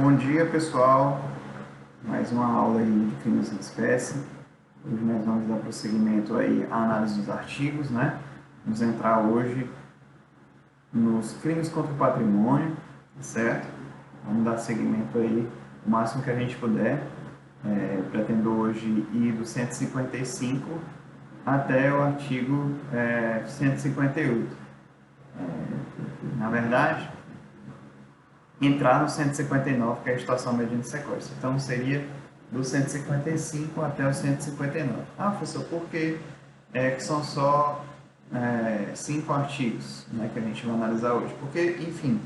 Bom dia, pessoal. Mais uma aula aí de crimes em espécie. Hoje nós vamos dar prosseguimento aí à análise dos artigos, né? Vamos entrar hoje nos crimes contra o patrimônio, certo? Vamos dar seguimento aí o máximo que a gente puder. Pretendo hoje ir do 155 até o artigo 158. Na verdade, entrar no 159, que é a extorsão mediante sequestro. Então, seria do 155 até o 159. Ah, professor, por que que são só 5 artigos, né, que a gente vai analisar hoje? Porque, enfim,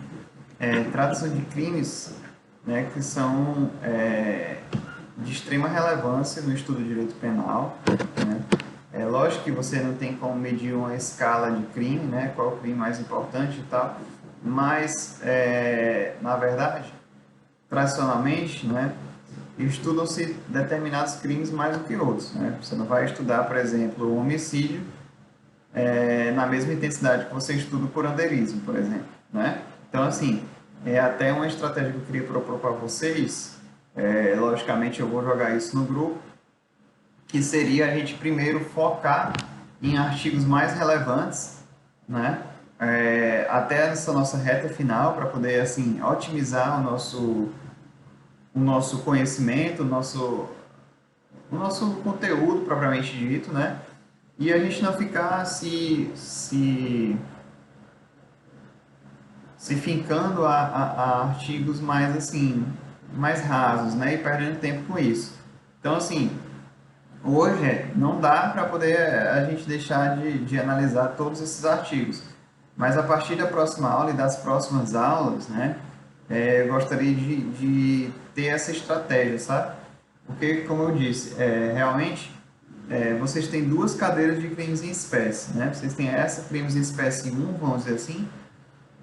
trata-se de crimes, né, que são de extrema relevância no estudo de direito penal, né? É lógico que você não tem como medir uma escala de crime, né, qual é o crime mais importante e tal, mas, na verdade, tradicionalmente, né, estudam-se determinados crimes mais do que outros, né? Você não vai estudar, por exemplo, o homicídio na mesma intensidade que você estuda o curanderismo, por exemplo, né? Então, assim, é até uma estratégia que eu queria propor para vocês, logicamente eu vou jogar isso no grupo, que seria a gente primeiro focar em artigos mais relevantes, né? Até essa nossa reta final, para poder assim otimizar o nosso conhecimento, o nosso conteúdo propriamente dito, né? E a gente não ficar se fincando a artigos mais assim mais rasos, né? E perdendo tempo com isso. Então, assim, hoje não dá para poder a gente deixar de analisar todos esses artigos, mas a partir da próxima aula e das próximas aulas, né, eu gostaria de ter essa estratégia, sabe? Porque, como eu disse, realmente vocês têm duas cadeiras de crimes em espécie, né? Vocês têm essa crimes em espécie 1, vamos dizer assim,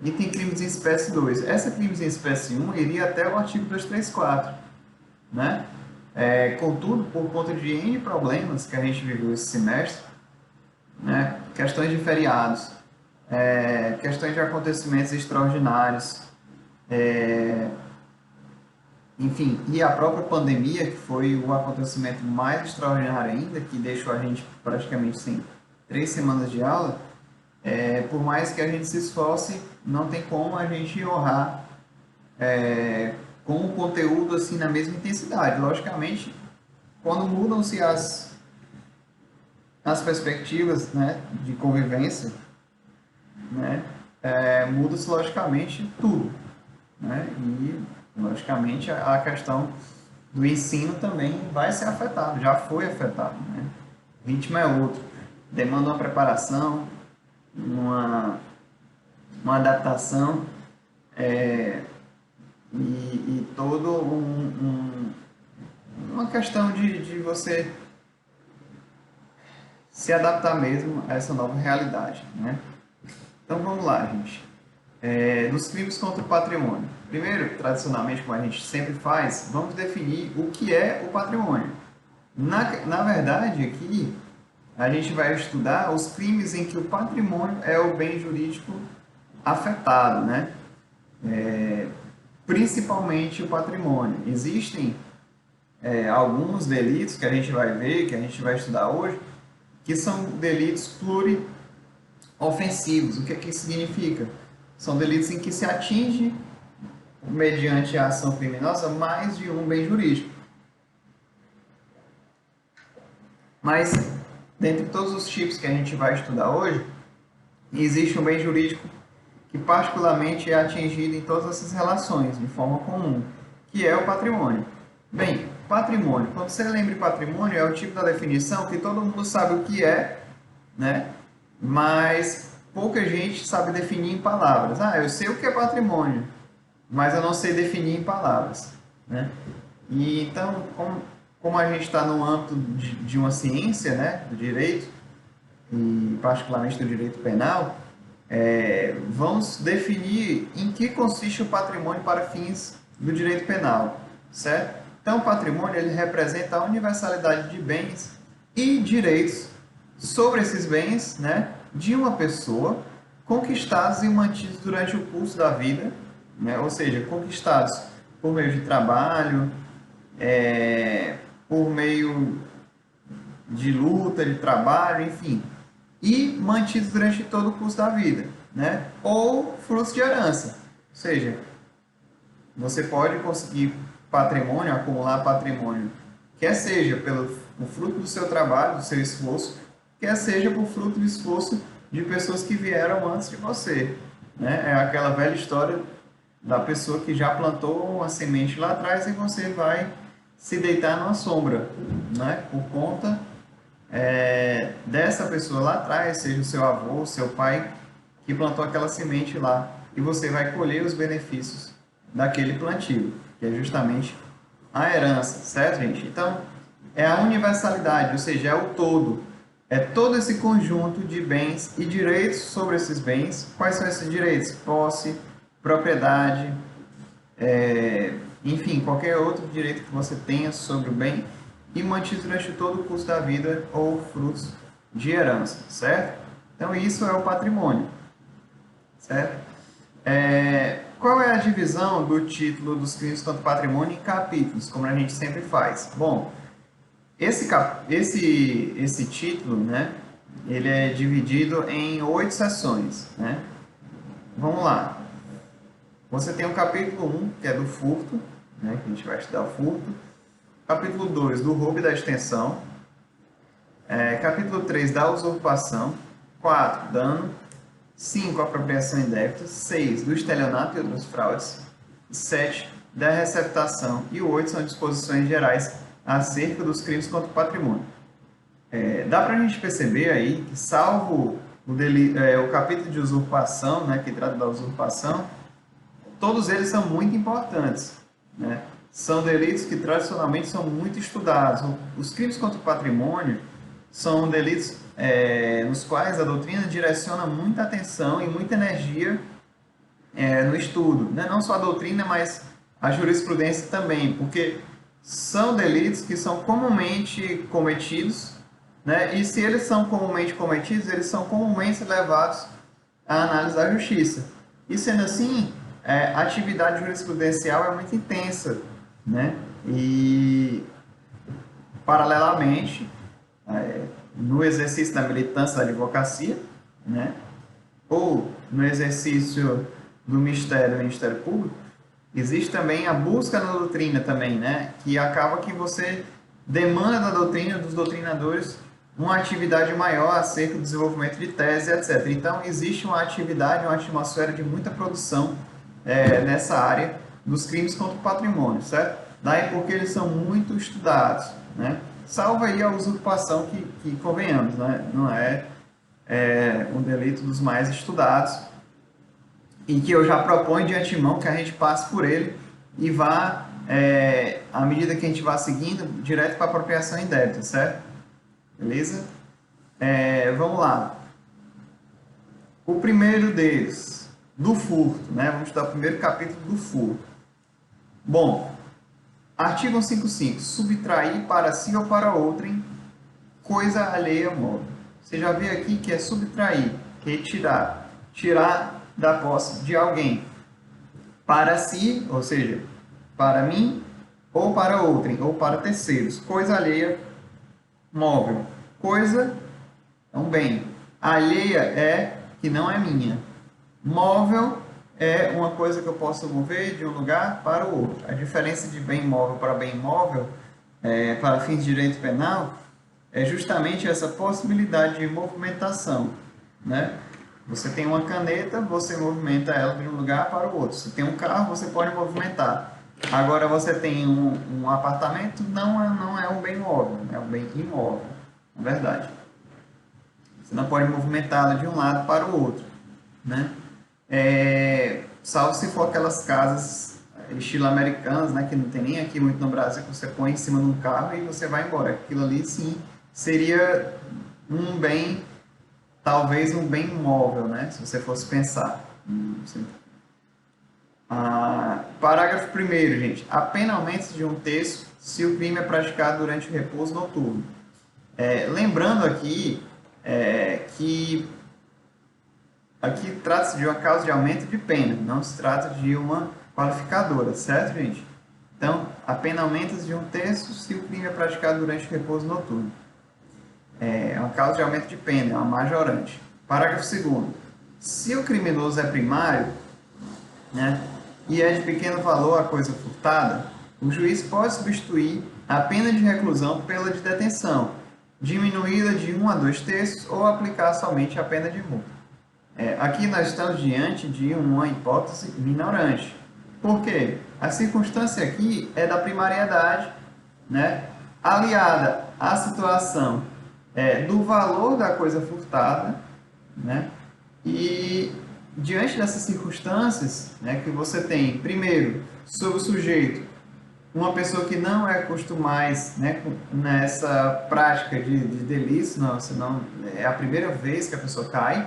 e tem crimes em espécie 2. Essa crimes em espécie 1 iria até o artigo 234, né? Contudo, por conta de N problemas que a gente viveu esse semestre, né? Questões de feriados, questões de acontecimentos extraordinários, enfim, e a própria pandemia, que foi o acontecimento mais extraordinário ainda, que deixou a gente praticamente sem 3 semanas de aula, por mais que a gente se esforce, não tem como a gente honrar com o conteúdo assim na mesma intensidade. Logicamente, quando mudam-se as perspectivas, né, de convivência, né, muda-se logicamente tudo, né, e logicamente a questão do ensino também vai ser afetado, já foi afetado, né? O ritmo é outro, demanda uma preparação, uma adaptação, e todo uma questão de você se adaptar mesmo a essa nova realidade, né? Então vamos lá, gente. Dos crimes contra o patrimônio. Primeiro, tradicionalmente, como a gente sempre faz, vamos definir o que é o patrimônio. Na verdade, aqui, a gente vai estudar os crimes em que o patrimônio é o bem jurídico afetado, né? Principalmente o patrimônio. Existem alguns delitos que a gente vai ver, que a gente vai estudar hoje, que são delitos pluriofensivos. O que isso significa? São delitos em que se atinge, mediante a ação criminosa, mais de um bem jurídico. Mas, dentre todos os tipos que a gente vai estudar hoje, existe um bem jurídico que particularmente é atingido em todas essas relações, de forma comum, que é o patrimônio. Bem, patrimônio. Quando você lembra de patrimônio, é o tipo da definição que todo mundo sabe o que é, né? Mas pouca gente sabe definir em palavras. Ah, eu sei o que é patrimônio, mas eu não sei definir em palavras, né? E então, como a gente está no âmbito de uma ciência, né, do direito, e particularmente do direito penal, vamos definir em que consiste o patrimônio para fins do direito penal, certo? Então, o patrimônio ele representa a universalidade de bens e direitos sobre esses bens, né, de uma pessoa, conquistados e mantidos durante o curso da vida, né, ou seja, conquistados por meio de trabalho, por meio de luta, de trabalho, enfim, e mantidos durante todo o curso da vida, né? Ou frutos de herança, ou seja, você pode conseguir patrimônio, acumular patrimônio, quer seja pelo o fruto do seu trabalho, do seu esforço, quer seja por fruto do esforço de pessoas que vieram antes de você, né? É aquela velha história da pessoa que já plantou uma semente lá atrás e você vai se deitar numa sombra, né? Por conta dessa pessoa lá atrás, seja o seu avô, o seu pai, que plantou aquela semente lá. E você vai colher os benefícios daquele plantio, que é justamente a herança, certo, gente? Então, é a universalidade, ou seja, é o todo. É todo esse conjunto de bens e direitos sobre esses bens. Quais são esses direitos? Posse, propriedade, enfim, qualquer outro direito que você tenha sobre o bem e mantido durante todo o curso da vida ou frutos de herança, certo? Então, isso é o patrimônio, certo? Qual é a divisão do título dos crimes contra o patrimônio em capítulos, como a gente sempre faz? Bom, esse título, né, ele é dividido em 8 seções, né? Vamos lá. Você tem o capítulo 1, que é do furto, né, que a gente vai estudar o furto. Capítulo 2, do roubo e da extensão. Capítulo 3, da usurpação. 4, dano. 5, apropriação indébita. 6, do estelionato e outras fraudes. 7, da receptação. E o 8 são disposições gerais acerca dos crimes contra o patrimônio. Dá para a gente perceber aí que, salvo o capítulo de usurpação, né, que trata da usurpação, todos eles são muito importantes, né? São delitos que tradicionalmente são muito estudados. Os crimes contra o patrimônio são delitos nos quais a doutrina direciona muita atenção e muita energia no estudo, né? Não só a doutrina, mas a jurisprudência também, porque são delitos que são comumente cometidos, né? E se eles são comumente cometidos, eles são comumente levados à análise da justiça. E sendo assim, a atividade jurisprudencial é muito intensa, né? E, paralelamente, no exercício da militância da advocacia, né? Ou no exercício do Ministério Público, existe também a busca na doutrina também, né? Que acaba que você demanda da doutrina, dos doutrinadores, uma atividade maior acerca do desenvolvimento de tese, etc. Então, existe uma atividade, uma atmosfera de muita produção nessa área dos crimes contra o patrimônio, certo? Daí porque eles são muito estudados, né? Salvo aí a usurpação que convenhamos, né? Não é um delito dos mais estudados e que eu já proponho de antemão que a gente passe por ele e vá, à medida que a gente vá seguindo, direto para a apropriação indébita, certo? Beleza? Vamos lá. O primeiro deles, do furto, né? Vamos estudar o primeiro capítulo do furto. Bom, artigo 155, subtrair para si ou para outrem coisa alheia ao móvel. Você já vê aqui que é subtrair, retirar, tirar da posse de alguém para si, ou seja, para mim, ou para outrem, ou para terceiros. Coisa alheia, móvel. Coisa é um bem. Alheia é que não é minha. Móvel é uma coisa que eu posso mover de um lugar para o outro. A diferença de bem móvel para bem imóvel, para fins de direito penal, é justamente essa possibilidade de movimentação, né? Você tem uma caneta, você movimenta ela de um lugar para o outro. Você tem um carro, você pode movimentar. Agora, você tem um apartamento, não é um bem móvel, é um bem imóvel, na verdade. Você não pode movimentá-la de um lado para o outro, né? Salvo se for aquelas casas estilo americanas, né, que não tem nem aqui muito no Brasil, que você põe em cima de um carro e você vai embora. Aquilo ali, sim, seria um bem, talvez um bem imóvel, né, se você fosse pensar. Parágrafo 1º, gente. A pena aumenta de 1/3 se o crime é praticado durante o repouso noturno. Lembrando aqui que aqui trata-se de uma causa de aumento de pena, não se trata de uma qualificadora, certo, gente? Então, a pena aumenta de 1/3 se o crime é praticado durante o repouso noturno. É uma causa de aumento de pena, é uma majorante. Parágrafo 2º. Se o criminoso é primário, né, e é de pequeno valor a coisa furtada, o juiz pode substituir a pena de reclusão pela de detenção, diminuída de 1/2 ou aplicar somente a pena de multa. Aqui nós estamos diante de uma hipótese minorante. Por quê? A circunstância aqui é da primariedade, né, aliada à situação do valor da coisa furtada, né, e diante dessas circunstâncias, né, que você tem, primeiro, sobre o sujeito, uma pessoa que não é acostumada, né, nessa prática de delitos, não, senão é a primeira vez que a pessoa cai,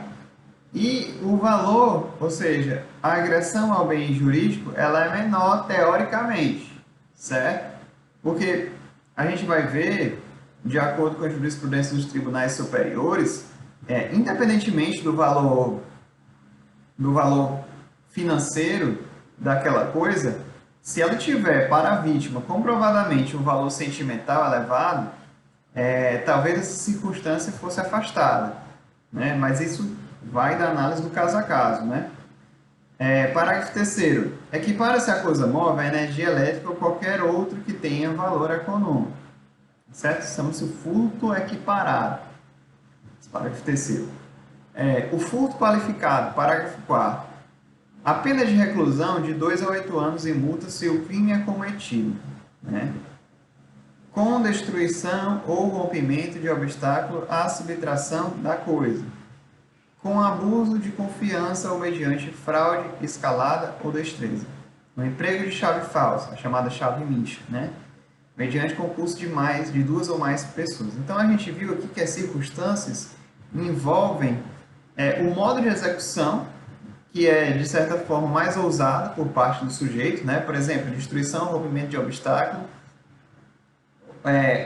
e o valor, ou seja, a agressão ao bem jurídico, ela é menor teoricamente, certo? Porque a gente vai ver, de acordo com a jurisprudência dos tribunais superiores, independentemente do valor financeiro daquela coisa, se ela tiver para a vítima comprovadamente um valor sentimental elevado, talvez essa circunstância fosse afastada, né? Mas isso vai da análise do caso a caso, né? Parágrafo 3º. Equipara-se a coisa móvel à energia elétrica ou qualquer outro que tenha valor econômico, certo? Chama-se o furto equiparado. Parágrafo 3º. O furto qualificado, parágrafo 4º. A pena de reclusão de 2 a 8 anos e multa se o crime é cometido, né, com destruição ou rompimento de obstáculo à subtração da coisa, com abuso de confiança ou mediante fraude, escalada ou destreza, no emprego de chave falsa, a chamada chave mincha, né, mediante concurso de mais de 2 ou mais pessoas. Então a gente viu aqui que as circunstâncias envolvem o modo de execução, que é, de certa forma, mais ousado por parte do sujeito, né? Por exemplo, destruição, rompimento de obstáculo,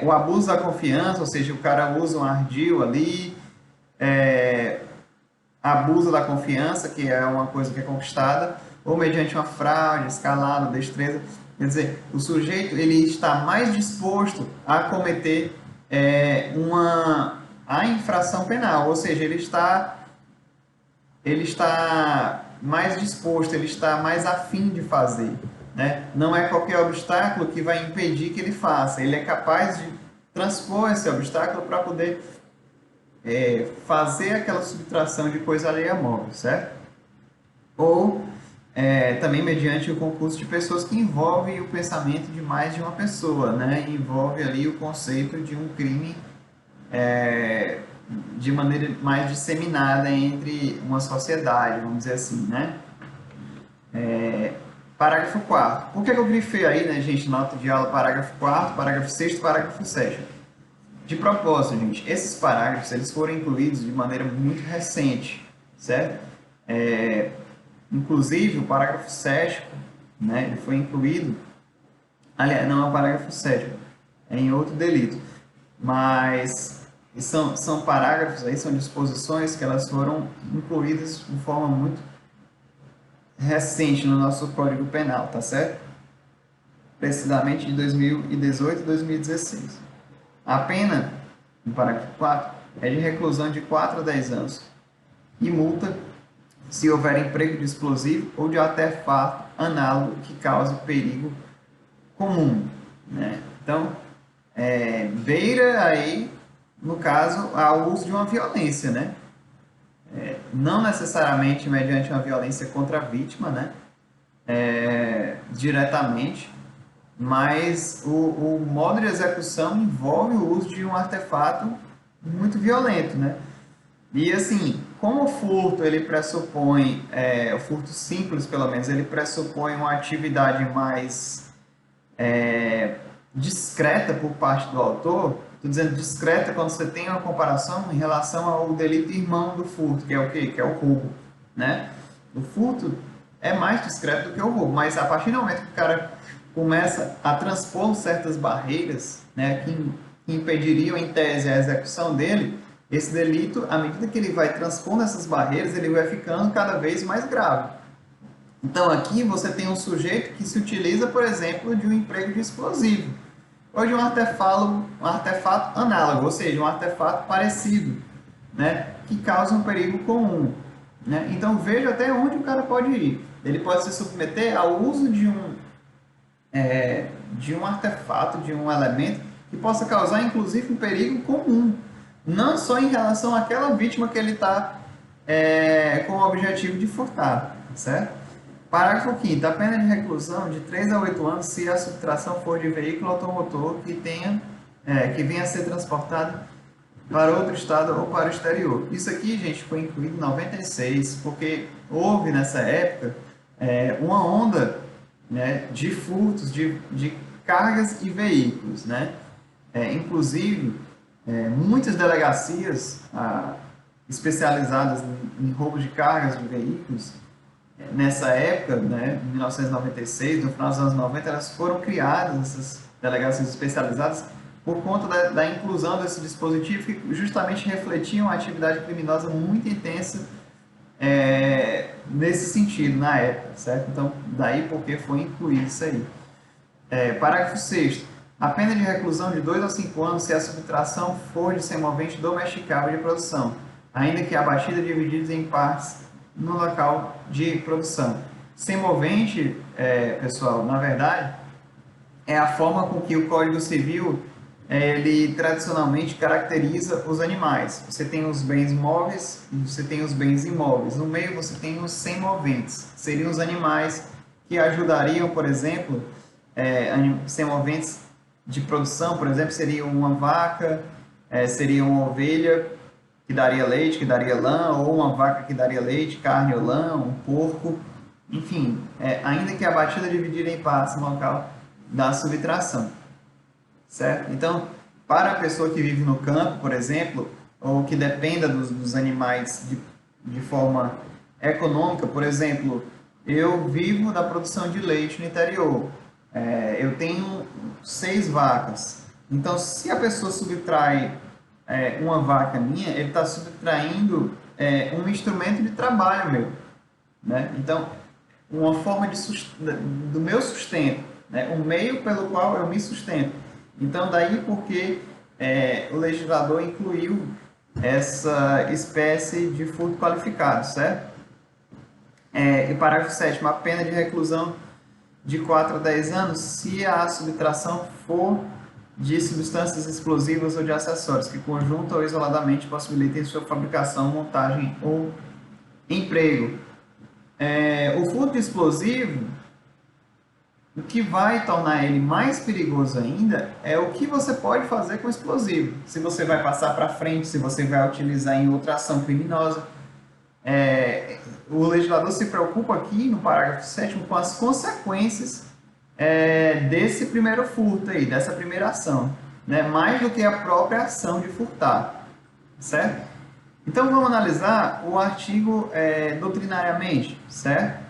o abuso da confiança, ou seja, o cara usa um ardil ali, abusa da confiança, que é uma coisa que é conquistada, ou mediante uma fraude, escalada, destreza. Quer dizer, o sujeito ele está mais disposto a cometer a infração penal, ou seja, ele está mais disposto, ele está mais afim de fazer, né? Não é qualquer obstáculo que vai impedir que ele faça, ele é capaz de transpor esse obstáculo para poder fazer aquela subtração de coisa alheia móvel, certo? Ou também mediante o concurso de pessoas que envolve o pensamento de mais de uma pessoa, né? Envolve ali o conceito de um crime de maneira mais disseminada entre uma sociedade, vamos dizer assim, né? Parágrafo 4º. Por que eu grifei aí, né, gente, nota de aula, parágrafo 4º, parágrafo 6º e parágrafo 7º? De propósito, gente, esses parágrafos eles foram incluídos de maneira muito recente, certo? Inclusive, o parágrafo 7º, né, ele foi incluído, aliás, não é o parágrafo 7º, é em outro delito, mas são parágrafos, aí são disposições que elas foram incluídas de forma muito recente no nosso Código Penal, tá certo? Precisamente de 2018 e 2016. A pena, no parágrafo 4, é de reclusão de 4 a 10 anos e multa se houver emprego de explosivo ou de artefato análogo que cause perigo comum, né? Então, beira aí, no caso, ao uso de uma violência, né? Não necessariamente mediante uma violência contra a vítima, né? Diretamente, mas o modo de execução envolve o uso de um artefato muito violento, né? E assim, como o furto ele pressupõe, o furto simples pelo menos, ele pressupõe uma atividade mais discreta por parte do autor. Estou dizendo discreta quando você tem uma comparação em relação ao delito irmão do furto, que é o quê? Que é o roubo, né? O furto é mais discreto do que o roubo, mas a partir do momento que o cara começa a transpor certas barreiras, né, que impediriam, em tese, a execução dele, esse delito, à medida que ele vai transpondo essas barreiras, ele vai ficando cada vez mais grave. Então aqui você tem um sujeito que se utiliza, por exemplo, de um emprego de explosivo, ou de um artefato análogo, ou seja, um artefato parecido, né, que causa um perigo comum. Né? Então veja até onde o cara pode ir. Ele pode se submeter ao uso de um artefato, de um elemento que possa causar inclusive um perigo comum, não só em relação àquela vítima que ele está com o objetivo de furtar, certo? Parágrafo 5º. A pena de reclusão de 3 a 8 anos se a subtração for de veículo automotor que venha a ser transportado para outro estado ou para o exterior. Isso aqui, gente, foi incluído em 96, porque houve nessa época uma onda, né, de furtos de cargas e veículos, né? Inclusive, muitas delegacias especializadas em roubo de cargas de veículos, nessa época, né, em 1996, no final dos anos 90, elas foram criadas, essas delegacias especializadas, por conta da inclusão desse dispositivo que justamente refletiam uma atividade criminosa muito intensa nesse sentido, na época, certo? Então, daí porque foi incluído isso aí. Parágrafo 6º. A pena de reclusão de 2 a 5 anos se a subtração for de semovente domesticável de produção, ainda que abatida dividida em partes no local de produção. Semovente, pessoal, na verdade, é a forma com que o Código Civil ele tradicionalmente caracteriza os animais. Você tem os bens móveis e você tem os bens imóveis. No meio você tem os semoventes, seriam os animais que ajudariam, por exemplo, semoventes de produção, por exemplo, seria uma vaca, seria uma ovelha que daria leite, que daria lã, ou uma vaca que daria leite, carne ou lã, um porco, enfim, ainda que abatida dividida em partes no local da subtração, certo? Então, para a pessoa que vive no campo, por exemplo, ou que dependa dos animais de forma econômica, por exemplo, eu vivo da produção de leite no interior, eu tenho 6 vacas, então se a pessoa subtrai uma vaca minha, ele está subtraindo um instrumento de trabalho meu, né? Então, uma forma do meu sustento, né? Um meio pelo qual eu me sustento. Então, daí porque o legislador incluiu essa espécie de furto qualificado, certo? E parágrafo 7º, a pena de reclusão de 4 a 10 anos se a subtração for de substâncias explosivas ou de acessórios que conjunta ou isoladamente possibilitem sua fabricação, montagem ou emprego. O furto explosivo, o que vai tornar ele mais perigoso ainda é o que você pode fazer com o explosivo. Se você vai passar para frente, se você vai utilizar em outra ação criminosa. O legislador se preocupa aqui no parágrafo 7º com as consequências desse primeiro furto aí, dessa primeira ação, né? Mais do que a própria ação de furtar, certo? Então vamos analisar o artigo doutrinariamente, certo?